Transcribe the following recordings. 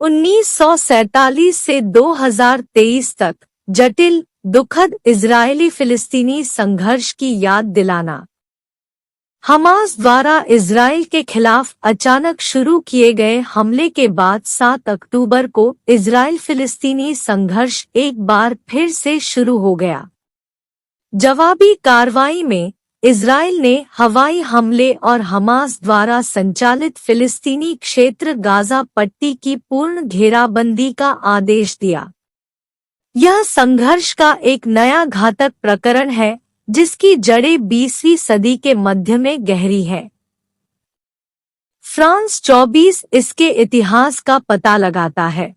1947 से 2023 तक जटिल, दुखद इजरायली फिलिस्तीनी संघर्ष की याद दिलाना। हमास द्वारा इजराइल के खिलाफ अचानक शुरू किए गए हमले के बाद 7 अक्टूबर को इजराइल फिलिस्तीनी संघर्ष एक बार फिर से शुरू हो गया। जवाबी कार्रवाई में इजराइल ने हवाई हमले और हमास द्वारा संचालित फिलिस्तीनी क्षेत्र गाजा पट्टी की पूर्ण घेराबंदी का आदेश दिया। यह संघर्ष का एक नया घातक प्रकरण है जिसकी जड़ें 20वीं सदी के मध्य में गहरी है। फ्रांस 24 इसके इतिहास का पता लगाता है।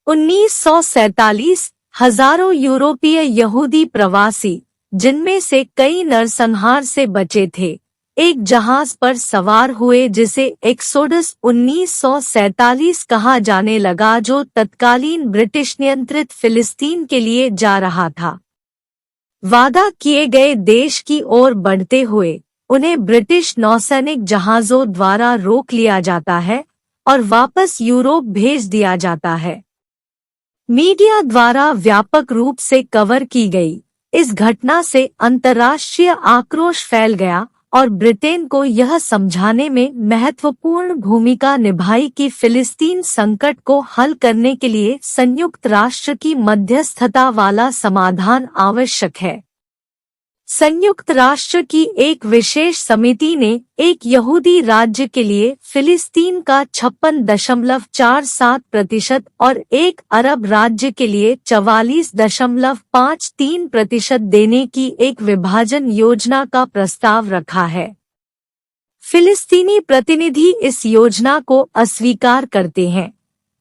1947 हजारों यूरोपीय यहूदी प्रवासी, जिनमें से कई नरसंहार से बचे थे, एक जहाज पर सवार हुए जिसे एक्सोडस 1947 कहा जाने लगा, जो तत्कालीन ब्रिटिश नियंत्रित फिलिस्तीन के लिए जा रहा था। वादा किए गए देश की ओर बढ़ते हुए उन्हें ब्रिटिश नौसैनिक जहाजों द्वारा रोक लिया जाता है और वापस यूरोप भेज दिया जाता है। मीडिया द्वारा व्यापक रूप से कवर की गई इस घटना से अंतर्राष्ट्रीय आक्रोश फैल गया और ब्रिटेन को यह समझाने में महत्वपूर्ण भूमिका निभाई कि फिलिस्तीन संकट को हल करने के लिए संयुक्त राष्ट्र की मध्यस्थता वाला समाधान आवश्यक है। संयुक्त राष्ट्र की एक विशेष समिति ने एक यहूदी राज्य के लिए फिलिस्तीन का 56.47% और एक अरब राज्य के लिए 44.53% देने की एक विभाजन योजना का प्रस्ताव रखा है। फिलिस्तीनी प्रतिनिधि इस योजना को अस्वीकार करते हैं,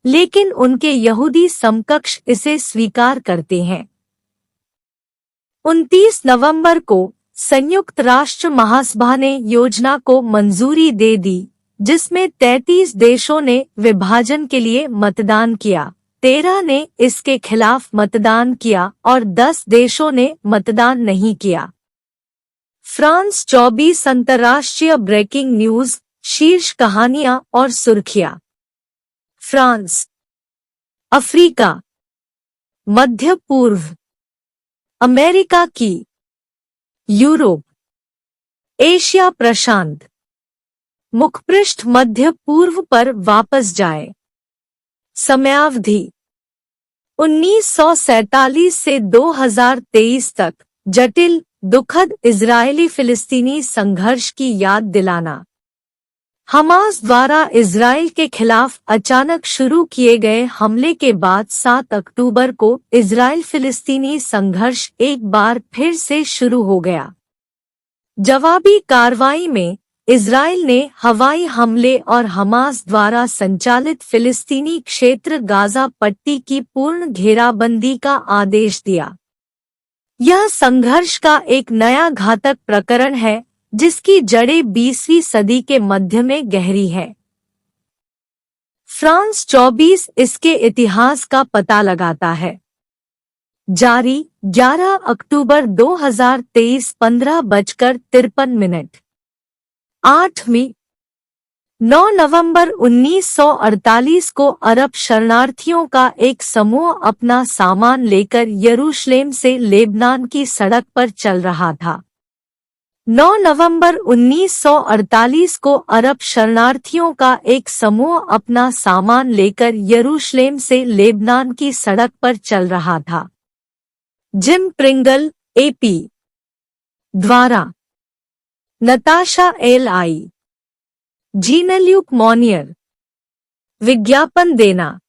लेकिन उनके यहूदी समकक्ष इसे स्वीकार करते हैं। 29 नवंबर को संयुक्त राष्ट्र महासभा ने योजना को मंजूरी दे दी, जिसमें 33 देशों ने विभाजन के लिए मतदान किया, 13 ने इसके खिलाफ मतदान किया और 10 देशों ने मतदान नहीं किया। फ्रांस 24 अंतर्राष्ट्रीय ब्रेकिंग न्यूज शीर्ष कहानियां और सुर्खियां। फ्रांस, अफ्रीका, मध्य पूर्व, अमेरिका की, यूरोप, एशिया प्रशांत। मुखपृष्ठ मध्य पूर्व पर वापस जाए। समयावधि 1947 से 2023 तक जटिल, दुखद इजरायली फिलिस्तीनी संघर्ष की याद दिलाना। हमास द्वारा इजराइल के खिलाफ अचानक शुरू किए गए हमले के बाद 7 अक्टूबर को इजराइल फिलिस्तीनी संघर्ष एक बार फिर से शुरू हो गया। जवाबी कार्रवाई में इजराइल ने हवाई हमले और हमास द्वारा संचालित फिलिस्तीनी क्षेत्र गाजा पट्टी की पूर्ण घेराबंदी का आदेश दिया। यह संघर्ष का एक नया घातक प्रकरण है जिसकी जड़ें 20वीं सदी के मध्य में गहरी है। फ्रांस 24 इसके इतिहास का पता लगाता है। जारी 11 अक्टूबर 2023 15:53। 8वीं 9 नवंबर 1948 को अरब शरणार्थियों का एक समूह अपना सामान लेकर यरूशलेम से लेबनान की सड़क पर चल रहा था। 9 नवंबर 1948 को अरब शरणार्थियों का एक समूह अपना सामान लेकर यरूशलेम से लेबनान की सड़क पर चल रहा था। जिम प्रिंगल, AP द्वारा, नताशा LI, जीनल्यूक मॉनियर। विज्ञापन देना।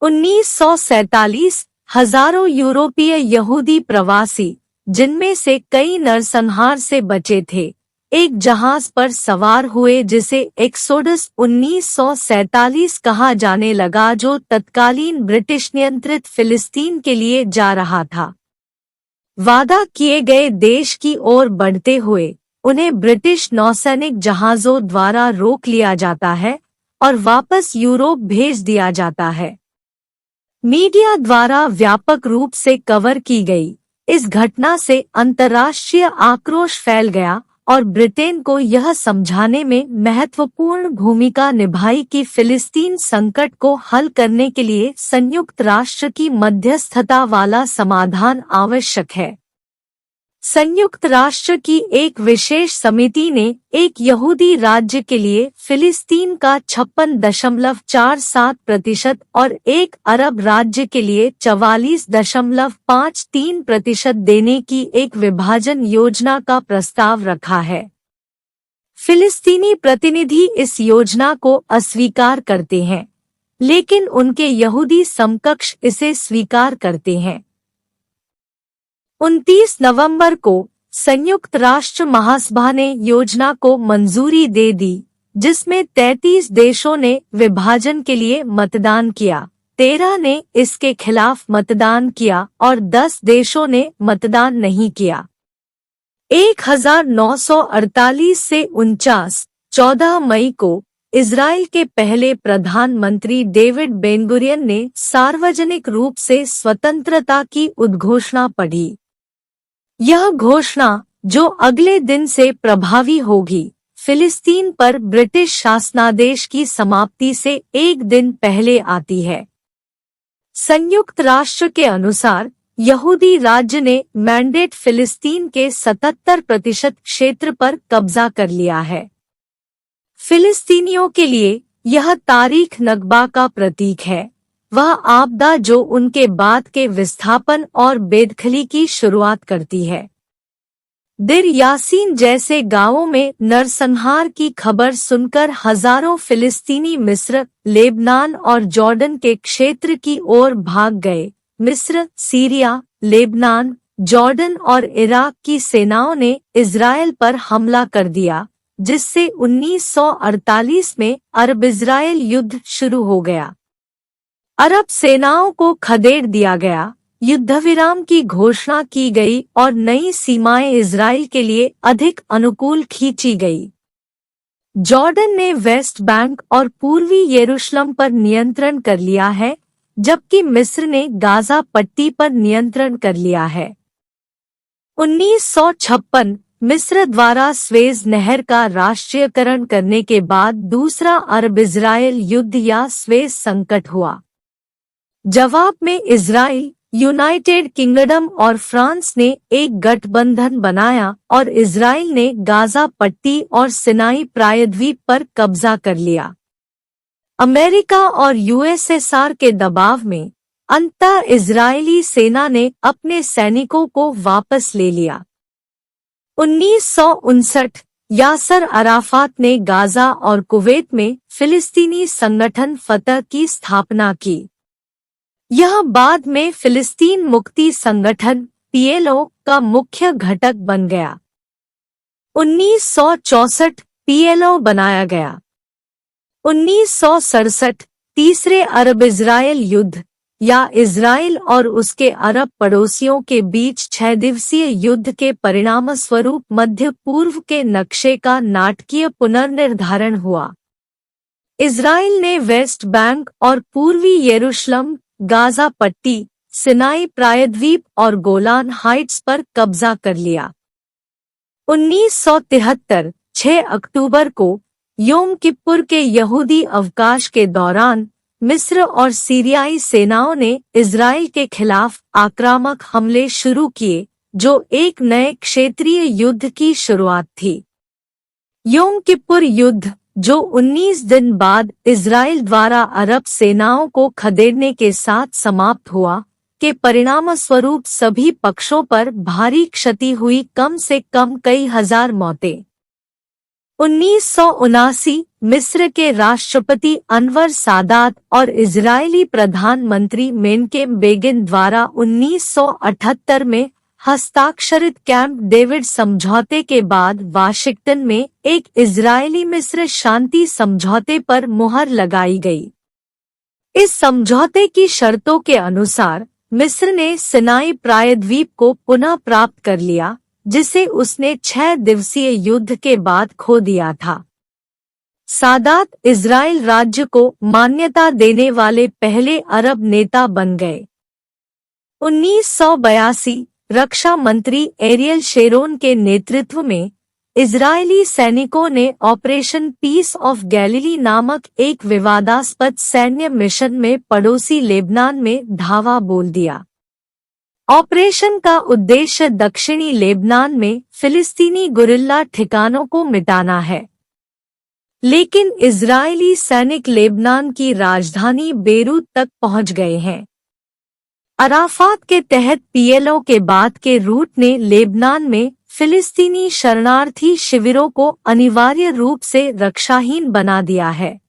1947 हजारों यूरोपीय यहूदी प्रवासी, जिनमें से कई नरसंहार से बचे थे, एक जहाज पर सवार हुए जिसे एक्सोडस 1947 कहा जाने लगा, जो तत्कालीन ब्रिटिश नियंत्रित फिलिस्तीन के लिए जा रहा था। वादा किए गए देश की ओर बढ़ते हुए उन्हें ब्रिटिश नौसैनिक जहाजों द्वारा रोक लिया जाता है और वापस यूरोप भेज दिया जाता है। मीडिया द्वारा व्यापक रूप से कवर की गई इस घटना से अंतर्राष्ट्रीय आक्रोश फैल गया और ब्रिटेन को यह समझाने में महत्वपूर्ण भूमिका निभाई कि फिलिस्तीन संकट को हल करने के लिए संयुक्त राष्ट्र की मध्यस्थता वाला समाधान आवश्यक है। संयुक्त राष्ट्र की एक विशेष समिति ने एक यहूदी राज्य के लिए फिलिस्तीन का 56.47% और एक अरब राज्य के लिए 44.53% देने की एक विभाजन योजना का प्रस्ताव रखा है। फिलिस्तीनी प्रतिनिधि इस योजना को अस्वीकार करते हैं, लेकिन उनके यहूदी समकक्ष इसे स्वीकार करते हैं। 29 नवंबर को संयुक्त राष्ट्र महासभा ने योजना को मंजूरी दे दी, जिसमें 33 देशों ने विभाजन के लिए मतदान किया, 13 ने इसके खिलाफ मतदान किया और 10 देशों ने मतदान नहीं किया। 1948 से 14 मई को इजराइल के पहले प्रधानमंत्री डेविड बेन-गुरियन ने सार्वजनिक रूप से स्वतंत्रता की उद्घोषणा पढ़ी। यह घोषणा, जो अगले दिन से प्रभावी होगी, फिलिस्तीन पर ब्रिटिश शासनादेश की समाप्ति से एक दिन पहले आती है। संयुक्त राष्ट्र के अनुसार यहूदी राज्य ने मैंडेट फिलिस्तीन के 77% क्षेत्र पर कब्जा कर लिया है। फिलिस्तीनियों के लिए यह तारीख नकबा का प्रतीक है, वह आपदा जो उनके बाद के विस्थापन और बेदखली की शुरुआत करती है। दिर यासीन जैसे गांवों में नरसंहार की खबर सुनकर हजारों फिलिस्तीनी मिस्र, लेबनान और जॉर्डन के क्षेत्र की ओर भाग गए। मिस्र, सीरिया, लेबनान, जॉर्डन और इराक की सेनाओं ने इजराइल पर हमला कर दिया, जिससे 1948 में अरब-इजराइल युद्ध शुरू हो गया। अरब सेनाओं को खदेड़ दिया गया, युद्धविराम की घोषणा की गई और नई सीमाएं इजराइल के लिए अधिक अनुकूल खींची गई। जॉर्डन ने वेस्ट बैंक और पूर्वी यरूशलेम पर नियंत्रण कर लिया है, जबकि मिस्र ने गाजा पट्टी पर नियंत्रण कर लिया है। 1956 मिस्र द्वारा स्वेज नहर का राष्ट्रीयकरण करने के बाद दूसरा अरब-इजराइल युद्ध या स्वेज संकट हुआ। जवाब में इजराइल, यूनाइटेड किंगडम और फ्रांस ने एक गठबंधन बनाया और इजराइल ने गाजा पट्टी और सिनाई प्रायद्वीप पर कब्जा कर लिया। अमेरिका और यूएसएसआर के दबाव में अंततः इजरायली सेना ने अपने सैनिकों को वापस ले लिया। 1959 यासर अराफात ने गाजा और कुवैत में फिलिस्तीनी संगठन फतह की स्थापना की। यह बाद में फिलिस्तीन मुक्ति संगठन PLO का मुख्य घटक बन गया। 1964 PLO बनाया गया। 1967 तीसरे अरब-इजराइल युद्ध या इजराइल और उसके अरब पड़ोसियों के बीच 6 दिवसीय युद्ध के परिणामस्वरूप मध्य पूर्व के नक्शे का नाटकीय पुनर्निर्धारण हुआ। इजराइल ने वेस्ट बैंक और पूर्वी यरूशलेम, गाजा पट्टी, सिनाई प्रायद्वीप और गोलान हाइट्स पर कब्जा कर लिया। 1973 6 अक्टूबर को योम किप्पुर के यहूदी अवकाश के दौरान मिस्र और सीरियाई सेनाओं ने इजराइल के खिलाफ आक्रामक हमले शुरू किए, जो एक नए क्षेत्रीय युद्ध की शुरुआत थी। योम किप्पुर युद्ध, जो 19 दिन बाद इजराइल द्वारा अरब सेनाओं को खदेड़ने के साथ समाप्त हुआ, के परिणामस्वरूप सभी पक्षों पर भारी क्षति हुई, कम से कम कई हजार मौतें। 1979 मिस्र के राष्ट्रपति अनवर सादात और इजरायली प्रधानमंत्री मेनकेम बेगिन द्वारा 1978 में हस्ताक्षरित कैंप डेविड समझौते के बाद वाशिंगटन में एक इजरायली मिस्र शांति समझौते पर मुहर लगाई गई। इस समझौते की शर्तों के अनुसार मिस्र ने सिनाई प्रायद्वीप को पुनः प्राप्त कर लिया, जिसे उसने 6 दिवसीय युद्ध के बाद खो दिया था। सादात इजराइल राज्य को मान्यता देने वाले पहले अरब नेता बन गए। 1982 रक्षा मंत्री एरियल शेरोन के नेतृत्व में इजरायली सैनिकों ने ऑपरेशन पीस ऑफ गैलिली नामक एक विवादास्पद सैन्य मिशन में पड़ोसी लेबनान में धावा बोल दिया। ऑपरेशन का उद्देश्य दक्षिणी लेबनान में फिलिस्तीनी गुरिल्ला ठिकानों को मिटाना है, लेकिन इजरायली सैनिक लेबनान की राजधानी बेरूत तक पहुंच गए हैं। अराफात के तहत पीएलओ के बाद के रूट ने लेबनान में फिलिस्तीनी शरणार्थी शिविरों को अनिवार्य रूप से रक्षाहीन बना दिया है।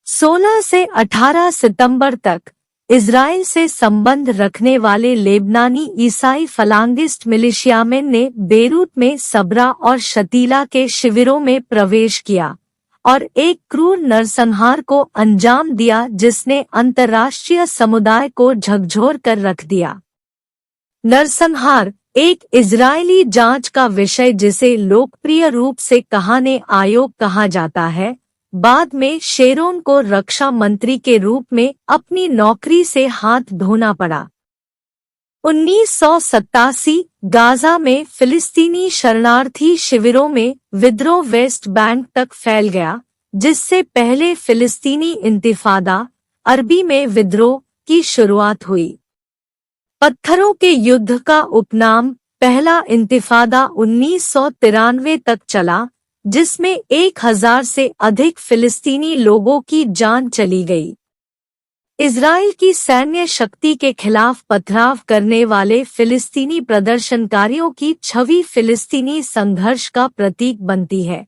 16 से 18 सितंबर तक इजराइल से संबंध रखने वाले लेबनानी ईसाई फलांगिस्ट मिलिशियामेन ने बेरूत में सबरा और शतीला के शिविरों में प्रवेश किया और एक क्रूर नरसंहार को अंजाम दिया जिसने अंतर्राष्ट्रीय समुदाय को झकझोर कर रख दिया। नरसंहार एक इजरायली जांच का विषय जिसे लोकप्रिय रूप से कहाने आयोग कहा जाता है, बाद में शेरोन को रक्षा मंत्री के रूप में अपनी नौकरी से हाथ धोना पड़ा। 1987 गाजा में फिलिस्तीनी शरणार्थी शिविरों में विद्रोह वेस्ट बैंक तक फैल गया, जिससे पहले फिलिस्तीनी इंतिफादा अरबी में विद्रोह की शुरुआत हुई। पत्थरों के युद्ध का उपनाम पहला इंतिफादा 1993 तक चला, जिसमें 1000 से अधिक फिलिस्तीनी लोगों की जान चली गई। इजराइल की सैन्य शक्ति के खिलाफ पथराव करने वाले फिलिस्तीनी प्रदर्शनकारियों की छवि फिलिस्तीनी संघर्ष का प्रतीक बनती है।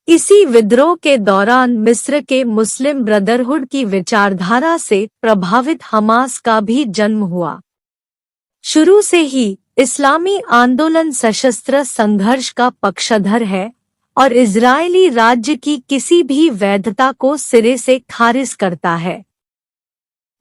इसी विद्रोह के दौरान मिस्र के मुस्लिम ब्रदरहुड की विचारधारा से प्रभावित हमास का भी जन्म हुआ। शुरू से ही इस्लामी आंदोलन सशस्त्र संघर्ष का पक्षधर है और इजरायली राज्य की किसी भी वैधता को सिरे से खारिज करता है।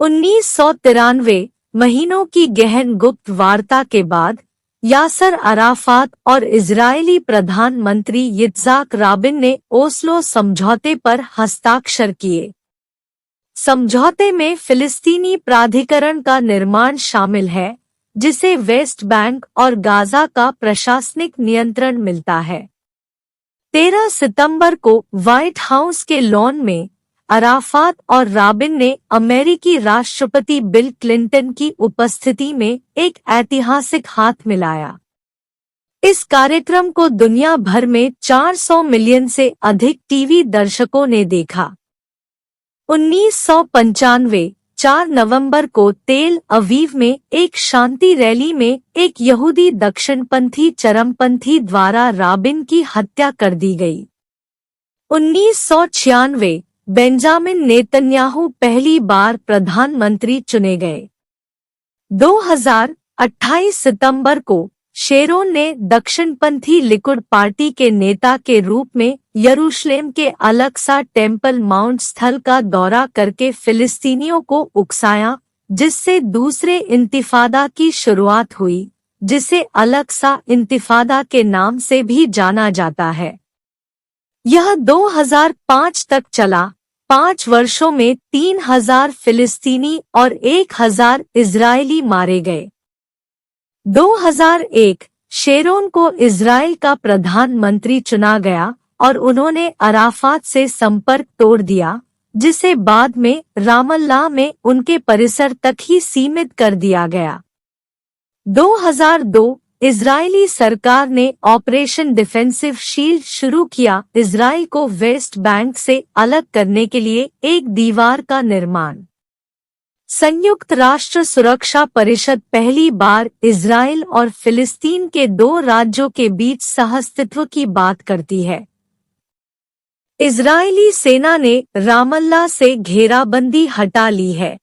1993 महीनों की गहन गुप्त वार्ता के बाद यासर अराफात और इजरायली प्रधानमंत्री यित्ज़ाक राबिन ने ओस्लो समझौते पर हस्ताक्षर किए। समझौते में फिलिस्तीनी प्राधिकरण का निर्माण शामिल है, जिसे वेस्ट बैंक और गाजा का प्रशासनिक नियंत्रण मिलता है। 13 सितंबर को व्हाइट हाउस के लॉन में अराफात और राबिन ने अमेरिकी राष्ट्रपति बिल क्लिंटन की उपस्थिति में एक ऐतिहासिक हाथ मिलाया। इस कार्यक्रम को दुनिया भर में 400 मिलियन से अधिक टीवी दर्शकों ने देखा। 1995 4 नवंबर को तेल अवीव में एक शांति रैली में एक यहूदी दक्षिणपंथी चरमपंथी द्वारा राबिन की हत्या कर दी गई। 1996 बेंजामिन नेतन्याहू पहली बार प्रधानमंत्री चुने गए। 2028 सितंबर को शेरोन ने दक्षिणपंथी लिकुड पार्टी के नेता के रूप में यरूशलेम के अल-अक्सा टेम्पल माउंट स्थल का दौरा करके फिलिस्तीनियों को उकसाया, जिससे दूसरे इंतिफादा की शुरुआत हुई, जिसे अल-अक्सा इंतिफादा के नाम से भी जाना जाता है। यह 2005 तक चला। 5 वर्षों में 3000 फिलिस्तीनी और 1000 इजरायली मारे गए। 2001 शेरोन को इजराइल का प्रधानमंत्री चुना गया और उन्होंने अराफात से संपर्क तोड़ दिया, जिसे बाद में रामल्लाह में उनके परिसर तक ही सीमित कर दिया गया। 2002 इजरायली सरकार ने ऑपरेशन डिफेंसिव शील्ड शुरू किया, इजराइल को वेस्ट बैंक से अलग करने के लिए एक दीवार का निर्माण। संयुक्त राष्ट्र सुरक्षा परिषद पहली बार इजराइल और फिलिस्तीन के 2 राज्यों के बीच सहअस्तित्व की बात करती है। इजरायली सेना ने रामल्लाह से घेराबंदी हटा ली है।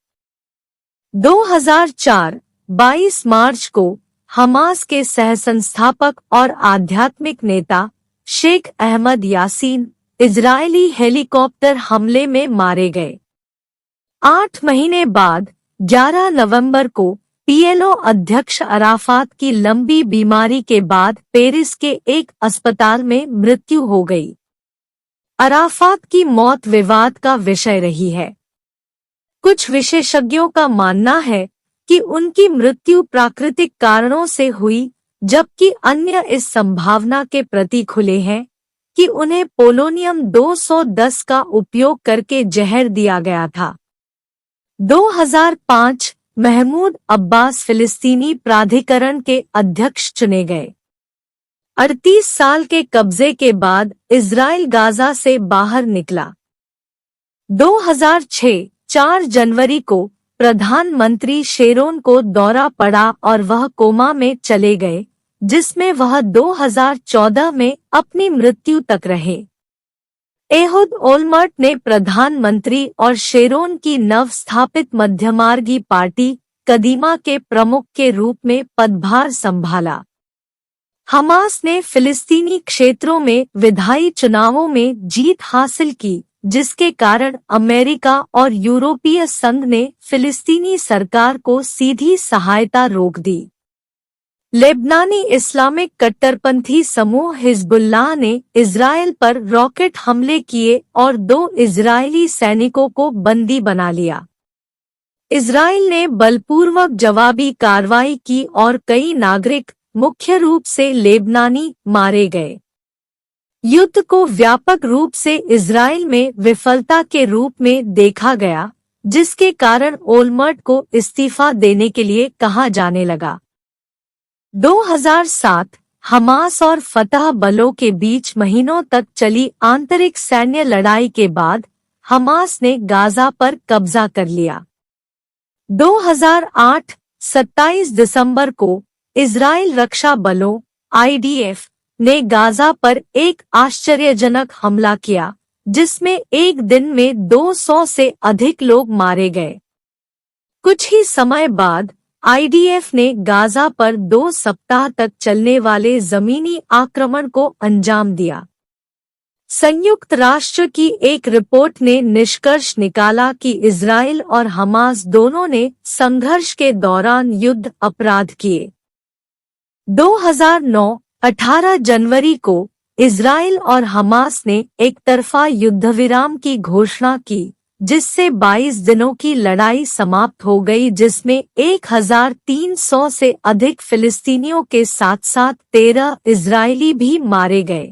2004 22 मार्च को हमास के सहसंस्थापक और आध्यात्मिक नेता शेख अहमद यासीन इजरायली हेलीकॉप्टर हमले में मारे गए। 8 महीने बाद 11 नवंबर को पीएलओ अध्यक्ष अराफात की लंबी बीमारी के बाद पेरिस के एक अस्पताल में मृत्यु हो गई। अराफात की मौत विवाद का विषय रही है। कुछ विशेषज्ञों का मानना है कि उनकी मृत्यु प्राकृतिक कारणों से हुई, जबकि अन्य इस संभावना के प्रति खुले हैं कि उन्हें पोलोनियम 210 का उपयोग करके जहर दिया गया था। 2005 महमूद अब्बास फिलिस्तीनी प्राधिकरण के अध्यक्ष चुने गए। 38 साल के कब्जे के बाद इजराइल गाजा से बाहर निकला। 2006 4 जनवरी को प्रधानमंत्री शेरोन को दौरा पड़ा और वह कोमा में चले गए, जिसमें वह 2014 में अपनी मृत्यु तक रहे। एहुद ओलमर्ट ने प्रधानमंत्री और शेरोन की नव स्थापित मध्यमार्गी पार्टी कदीमा के प्रमुख के रूप में पदभार संभाला। हमास ने फिलिस्तीनी क्षेत्रों में विधायी चुनावों में जीत हासिल की, जिसके कारण अमेरिका और यूरोपीय संघ ने फिलिस्तीनी सरकार को सीधी सहायता रोक दी। लेबनानी इस्लामिक कट्टरपंथी समूह हिजबुल्लाह ने इजराइल पर रॉकेट हमले किए और 2 इजरायली सैनिकों को बंदी बना लिया। इजराइल ने बलपूर्वक जवाबी कार्रवाई की और कई नागरिक, मुख्य रूप से लेबनानी, मारे गए। युद्ध को व्यापक रूप से इजराइल में विफलता के रूप में देखा गया, जिसके कारण ओलमर्ट को इस्तीफा देने के लिए कहा जाने लगा। 2007 हमास और फतह बलों के बीच महीनों तक चली आंतरिक सैन्य लड़ाई के बाद हमास ने गाजा पर कब्जा कर लिया। 2008 27 दिसंबर को इजराइल रक्षा बलों IDF ने गाजा पर एक आश्चर्यजनक हमला किया, जिसमें एक दिन में 200 से अधिक लोग मारे गए। कुछ ही समय बाद IDF ने गाजा पर 2 सप्ताह तक चलने वाले जमीनी आक्रमण को अंजाम दिया। संयुक्त राष्ट्र की एक रिपोर्ट ने निष्कर्ष निकाला कि इजराइल और हमास दोनों ने संघर्ष के दौरान युद्ध अपराध किए। 2009 18 जनवरी को इजराइल और हमास ने एकतरफा युद्धविराम की घोषणा की, जिससे 22 दिनों की लड़ाई समाप्त हो गई, जिसमें 1300 से अधिक फिलिस्तीनियों के साथ साथ 13 इजरायली भी मारे गए।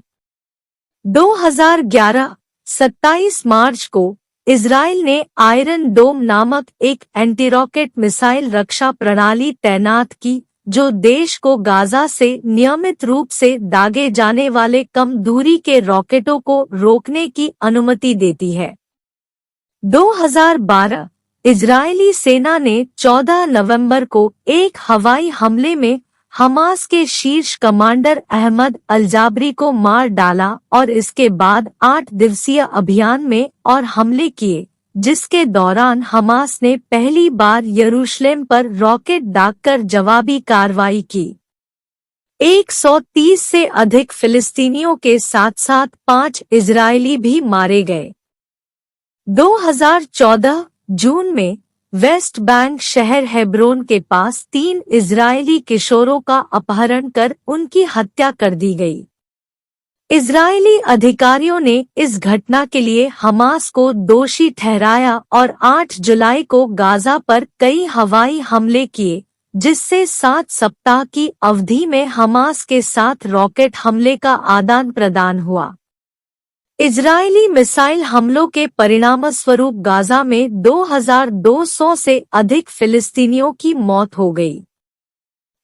2011 27 मार्च को इजराइल ने आयरन डोम नामक एक एंटी-रॉकेट मिसाइल रक्षा प्रणाली तैनात की, जो देश को गाजा से नियमित रूप से दागे जाने वाले कम दूरी के रॉकेटों को रोकने की अनुमति देती है। 2012 इजरायली सेना ने 14 नवंबर को एक हवाई हमले में हमास के शीर्ष कमांडर अहमद अल-जाबरी को मार डाला और इसके बाद 8 दिवसीय अभियान में और हमले किए, जिसके दौरान हमास ने पहली बार यरूशलेम पर रॉकेट दागकर जवाबी कार्रवाई की। 130 से अधिक फिलिस्तीनियों के साथ साथ 5 इजरायली भी मारे गए। 2014 जून में वेस्ट बैंक शहर हेब्रोन के पास 3 इजरायली किशोरों का अपहरण कर उनकी हत्या कर दी गई। इजरायली अधिकारियों ने इस घटना के लिए हमास को दोषी ठहराया और 8 जुलाई को गाजा पर कई हवाई हमले किए, जिससे 7 सप्ताह की अवधि में हमास के साथ रॉकेट हमले का आदान प्रदान हुआ। इजरायली मिसाइल हमलों के परिणामस्वरूप गाजा में 2200 से अधिक फिलिस्तीनियों की मौत हो गई।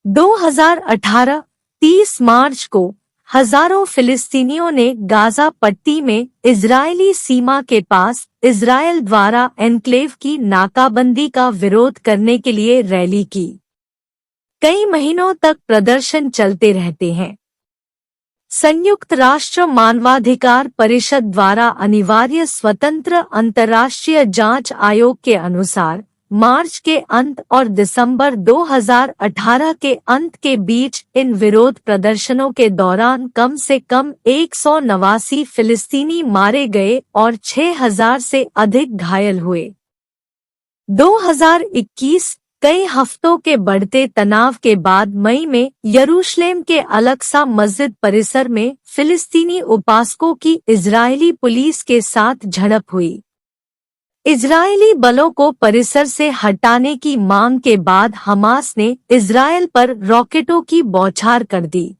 2018 30 मार्च को हजारों फिलिस्तीनियों ने गाजा पट्टी में इजरायली सीमा के पास इजरायल द्वारा एन्क्लेव की नाकाबंदी का विरोध करने के लिए रैली की। कई महीनों तक प्रदर्शन चलते रहते हैं। संयुक्त राष्ट्र मानवाधिकार परिषद द्वारा अनिवार्य स्वतंत्र अंतर्राष्ट्रीय जांच आयोग के अनुसार मार्च के अंत और दिसंबर 2018 के अंत के बीच इन विरोध प्रदर्शनों के दौरान कम से कम 189 फिलिस्तीनी मारे गए और 6000 से अधिक घायल हुए। 2021 कई हफ्तों के बढ़ते तनाव के बाद मई में यरूशलेम के अल-अक्सा मस्जिद परिसर में फिलिस्तीनी उपासकों की इजरायली पुलिस के साथ झड़प हुई। इजरायली बलों को परिसर से हटाने की मांग के बाद हमास ने इजरायल पर रॉकेटों की बौछार कर दी।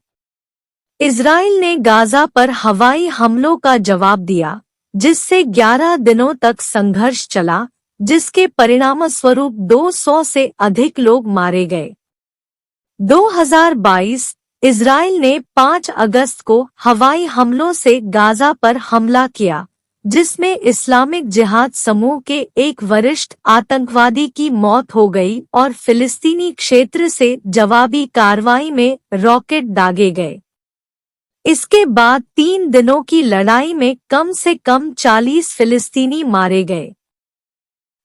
इजरायल ने गाजा पर हवाई हमलों का जवाब दिया, जिससे 11 दिनों तक संघर्ष चला, जिसके परिणामस्वरूप 200 से अधिक लोग मारे गए। 2022 इजरायल ने 5 अगस्त को हवाई हमलों से गाजा पर हमला किया, जिसमें इस्लामिक जिहाद समूह के एक वरिष्ठ आतंकवादी की मौत हो गई और फिलिस्तीनी क्षेत्र से जवाबी कार्रवाई में रॉकेट दागे गए। इसके बाद 3 दिनों की लड़ाई में कम से कम 40 फिलिस्तीनी मारे गए।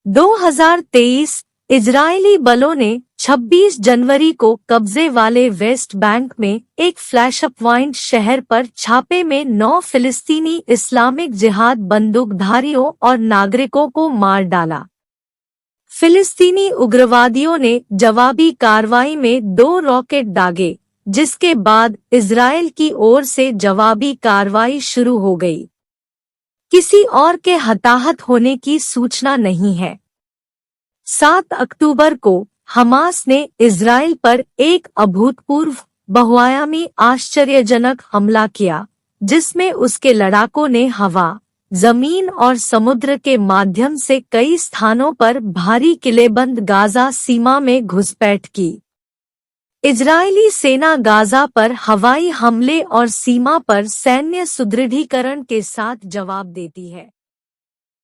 2023 इजरायली बलों ने 26 जनवरी को कब्जे वाले वेस्ट बैंक में एक फ्लैश पॉइंट शहर पर छापे में 9 फिलिस्तीनी इस्लामिक जिहाद बंदूकधारियों और नागरिकों को मार डाला। फिलिस्तीनी उग्रवादियों ने जवाबी कार्रवाई में 2 रॉकेट दागे, जिसके बाद इजरायल की ओर से जवाबी कार्रवाई शुरू हो गई। किसी और के हताहत होने की सूचना नहीं है। 7 अक्टूबर को हमास ने इजरायल पर एक अभूतपूर्व बहुआयामी आश्चर्यजनक हमला किया, जिसमें उसके लड़ाकों ने हवा, जमीन और समुद्र के माध्यम से कई स्थानों पर भारी किलेबंद गाजा सीमा में घुसपैठ की। इजरायली सेना गाजा पर हवाई हमले और सीमा पर सैन्य सुदृढ़ीकरण के साथ जवाब देती है।